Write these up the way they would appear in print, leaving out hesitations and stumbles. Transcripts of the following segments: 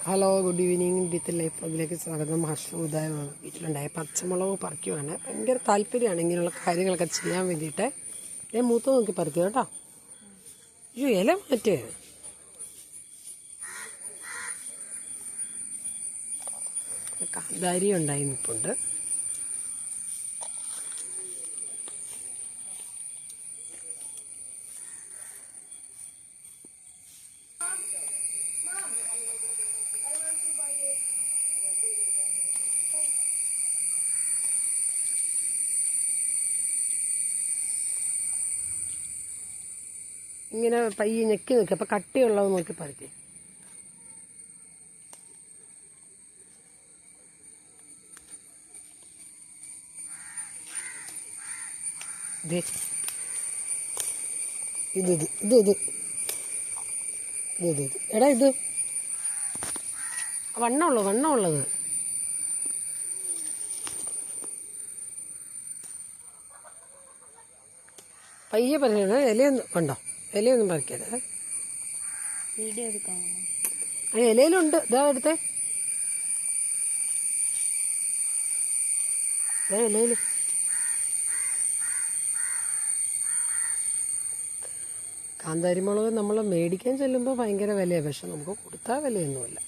Hello, good evening. With life വ്ലോഗിലേക്ക് സ്വാഗതം. ഹർഷോദായ വീട്ടിലുണ്ടായ പച്ചമുളക് പറിക്കുവാണ്. ഭയങ്കര താല്പര്യമാണ് ഇങ്ങനെയുള്ള കാര്യങ്ങളൊക്കെ ചെയ്യാൻ വേണ്ടിയിട്ട്. ഞാൻ മൂത്ത് നോക്കി പറിക്കുക കേട്ടോ. അയ്യോ, ഇല മാറ്റ്. കാന്താരി ഉണ്ടായി നിൽപ്പുണ്ട്. ഇങ്ങനെ പയ്യെ ഞെക്കി നോക്കി. അപ്പം കട്ടിയുള്ളത് നോക്കി പറിക്കേ. എടാ, ഇത് വണ്ണമുള്ളത് പയ്യെ പറിക്കണ. ഇലയൊന്നും കണ്ടോ? ഇലയൊന്നും പറിക്കരുത്. വീഡിയോ എടുക്കാൻ ഇലയിലുണ്ട്. ഇതാ എടുത്തേ. ഇലയിൽ കാന്താരി മുളക് നമ്മൾ മേടിക്കാൻ ചെല്ലുമ്പോൾ ഭയങ്കര വിലയാണ്. പക്ഷെ നമുക്ക് കൊടുത്താൽ വിലയൊന്നുമില്ല.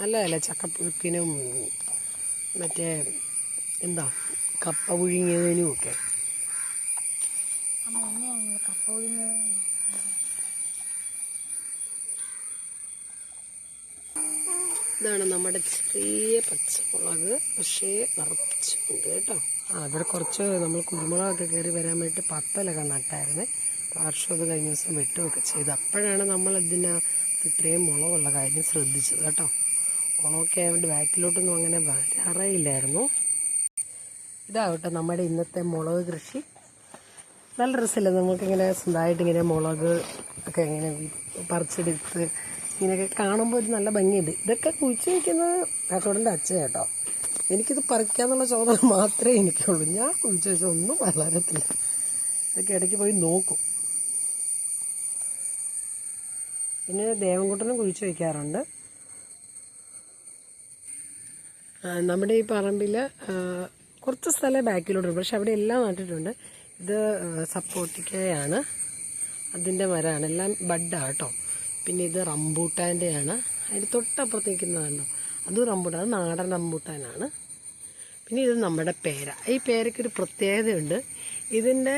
നല്ല ചക്കപ്പുഴുക്കിനും മറ്റേ എന്താ കപ്പ പുഴുങ്ങിയതിനും ഒക്കെ. ഇതാണ് നമ്മുടെ ചെറിയ പച്ചമുളക്. പക്ഷേ നിറച്ചുണ്ട് കേട്ടോ. ഇവിടെ കുറച്ച് നമ്മൾ കുരുമുളകൊക്കെ കയറി വരാൻ വേണ്ടിയിട്ട് പത്തലൊക്കെ നട്ടായിരുന്നേ. പാർശ്വത് കഴിഞ്ഞ ദിവസം വെട്ടുമൊക്കെ ചെയ്ത്. അപ്പോഴാണ് നമ്മൾ ഇതിനകത്ത് ഇത്രയും മുളകുള്ള കാര്യം ശ്രദ്ധിച്ചത് കേട്ടോ. ഓണമൊക്കെ ആയതുകൊണ്ട് ബാക്കിലോട്ടൊന്നും അങ്ങനെ വരാറേയില്ലായിരുന്നു. ഇതാവട്ടെ നമ്മുടെ ഇന്നത്തെ മുളക് കൃഷി. നല്ല രസമില്ല നമുക്കിങ്ങനെ സ്വന്തമായിട്ട് ഇങ്ങനെ മുളക് ഒക്കെ ഇങ്ങനെ പറിച്ചെടുത്ത് ഇങ്ങനെയൊക്കെ കാണുമ്പോൾ ഒരു നല്ല ഭംഗിയുണ്ട്. ഇതൊക്കെ കുഴിച്ച് വയ്ക്കുന്നത് കാച്ചോടൻ്റെ അച്ഛൻ കേട്ടോ. എനിക്കിത് പറിക്കാന്നുള്ള ചോദന മാത്രമേ എനിക്കുള്ളൂ. ഞാൻ കുഴിച്ച് വെച്ചാൽ ഒന്നും വളരത്തില്ല. ഇതൊക്കെ ഇടയ്ക്ക് പോയി നോക്കും. പിന്നെ ദേവൻകുട്ടനും കുഴിച്ച് വയ്ക്കാറുണ്ട്. നമ്മുടെ ഈ പറമ്പിൽ കുറച്ച് സ്ഥലം ബാക്കിലോട്ടുണ്ട്. പക്ഷെ അവിടെ എല്ലാം നട്ടിട്ടുണ്ട്. ഇത് സപ്പോർട്ടിക്കയാണ്. അതിൻ്റെ മരമാണ്. എല്ലാം ബഡാണ് കേട്ടോ. പിന്നെ ഇത് റംബൂട്ടാൻ്റെയാണ്. അതിന് തൊട്ടപ്പുറത്ത് നിൽക്കുന്നതാണോ, അതും റംബൂട്ടാൻ. അത് നാടൻ റംബൂട്ടാനാണ്. പിന്നെ ഇത് നമ്മുടെ പേര. ഈ പേരയ്ക്കൊരു പ്രത്യേകതയുണ്ട്. ഇതിൻ്റെ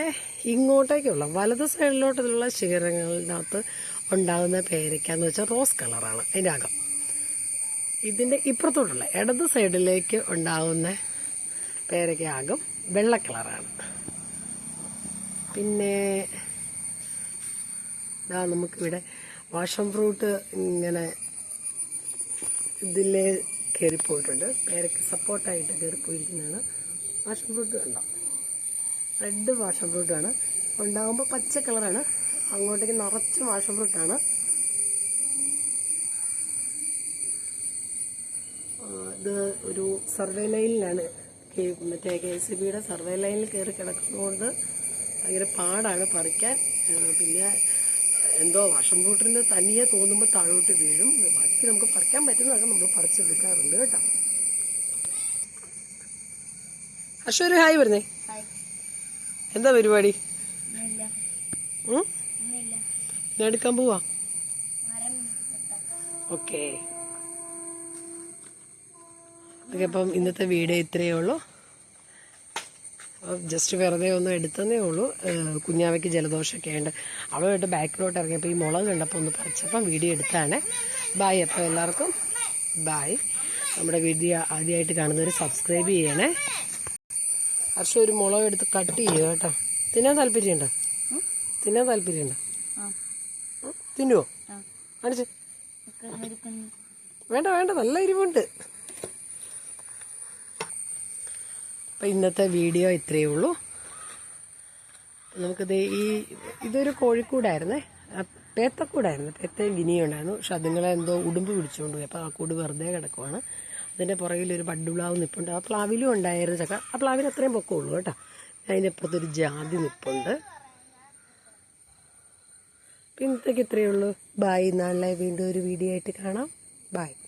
ഇങ്ങോട്ടേക്കുള്ള വലത് സൈഡിലോട്ടുള്ള ശിഖരങ്ങളിനകത്ത് ഉണ്ടാകുന്ന പേരയ്ക്കാന്ന് വെച്ചാൽ റോസ് കളറാണ് അതിൻ്റെ അകം. ഇതിൻ്റെ ഇപ്പുറത്തോട്ടുള്ള ഇടത് സൈഡിലേക്ക് ഉണ്ടാകുന്ന പേരയ്ക്കാകും വെള്ള കളറാണ്. പിന്നെ നമുക്കിവിടെ വാഷൻ ഫ്രൂട്ട് ഇങ്ങനെ ഇതിൽ കയറിപ്പോയിട്ടുണ്ട്. പേരയ്ക്ക് സപ്പോർട്ടായിട്ട് കയറിപ്പോയിരിക്കുന്നതാണ്. വാഷൻ ഫ്രൂട്ട് കണ്ടോ, റെഡ് വാഷൻ ഫ്രൂട്ടാണ്. ഉണ്ടാകുമ്പോൾ പച്ച കളറാണ്. അങ്ങോട്ടേക്ക് നിറച്ച് വാഷൻ ഫ്രൂട്ടാണ്. ഇത് ഒരു സർവേ ലൈനിലാണ്, മറ്റേ KCBയുടെ സർവേ ലൈനിൽ കയറി കിടക്കുന്നതുകൊണ്ട് ഭയങ്കര പാടാണ് പറിക്കാൻ. പിന്നെ എന്തോ വാഷൻ ഫ്രൂട്ടിന് തനിയെ തോന്നുമ്പോൾ താഴോട്ട് വീഴും. ബാക്കി നമുക്ക് പറിക്കാൻ പറ്റുന്നതൊക്കെ നമ്മൾ പറിച്ചെടുക്കാറുണ്ട് കേട്ടോ. അശ്വര് ഹായ് പറഞ്ഞേ. എന്താ പരിപാടി? ഞാൻ എടുക്കാൻ പോവാ. ഓക്കെ, അപ്പം ഇന്നത്തെ വീഡിയോ ഇത്രയേ ഉള്ളൂ. ജസ്റ്റ് വെറുതെ ഒന്ന് എടുത്തതേ ഉള്ളൂ. കുഞ്ഞാവയ്ക്ക് ജലദോഷമൊക്കെ ഉണ്ട്. അവളുമായിട്ട് ബാക്കിലോട്ട് ഇറങ്ങിയപ്പോൾ ഈ മുളക് കണ്ടപ്പോൾ ഒന്ന് പറിച്ചപ്പം വീഡിയോ എടുത്താണ്. ബായ്. അപ്പോൾ എല്ലാവർക്കും ബായ്. നമ്മുടെ വീഡിയോ ആദ്യമായിട്ട് കാണുന്നവർ സബ്സ്ക്രൈബ് ചെയ്യണേ. ഹർഷ ഒരു മുളക് എടുത്ത് കട്ട് ചെയ്യുക കേട്ടോ. തിന്നാൻ താല്പര്യമുണ്ടോ? തിന്നുവോ? കാണിച്ച്. വേണ്ട, നല്ല എരിവുണ്ട്. അപ്പം ഇന്നത്തെ വീഡിയോ ഇത്രയേ ഉള്ളൂ. നമുക്കിത് ഇതൊരു കോഴിക്കൂടായിരുന്നേ, പേത്തക്കൂടായിരുന്നു. പേത്തയും ഗിനിയും ഉണ്ടായിരുന്നു. പക്ഷെ അതുങ്ങളെ എന്തോ ഉടുമ്പ് പിടിച്ചുകൊണ്ട് പോയി. അപ്പോൾ ആ കൂട് വെറുതെ കിടക്കുവാണ്. അതിൻ്റെ പുറകിലൊരു ബഡ്ഡുപ്ലാവ് നിൽപ്പുണ്ട്. ആ പ്ലാവിലും ഉണ്ടായിരുന്നു ചക്ക. ആ പ്ലാവിന് അത്രയും പൊക്കമുള്ളൂ കേട്ടോ. അതിനപ്പുറത്തൊരു ജാതി നിൽപ്പുണ്ട്. ഇന്നത്തേക്ക് ഇത്രയേ ഉള്ളൂ. ബായ്. നാളെ വീണ്ടും ഒരു വീഡിയോ ആയിട്ട് കാണാം. ബായ്.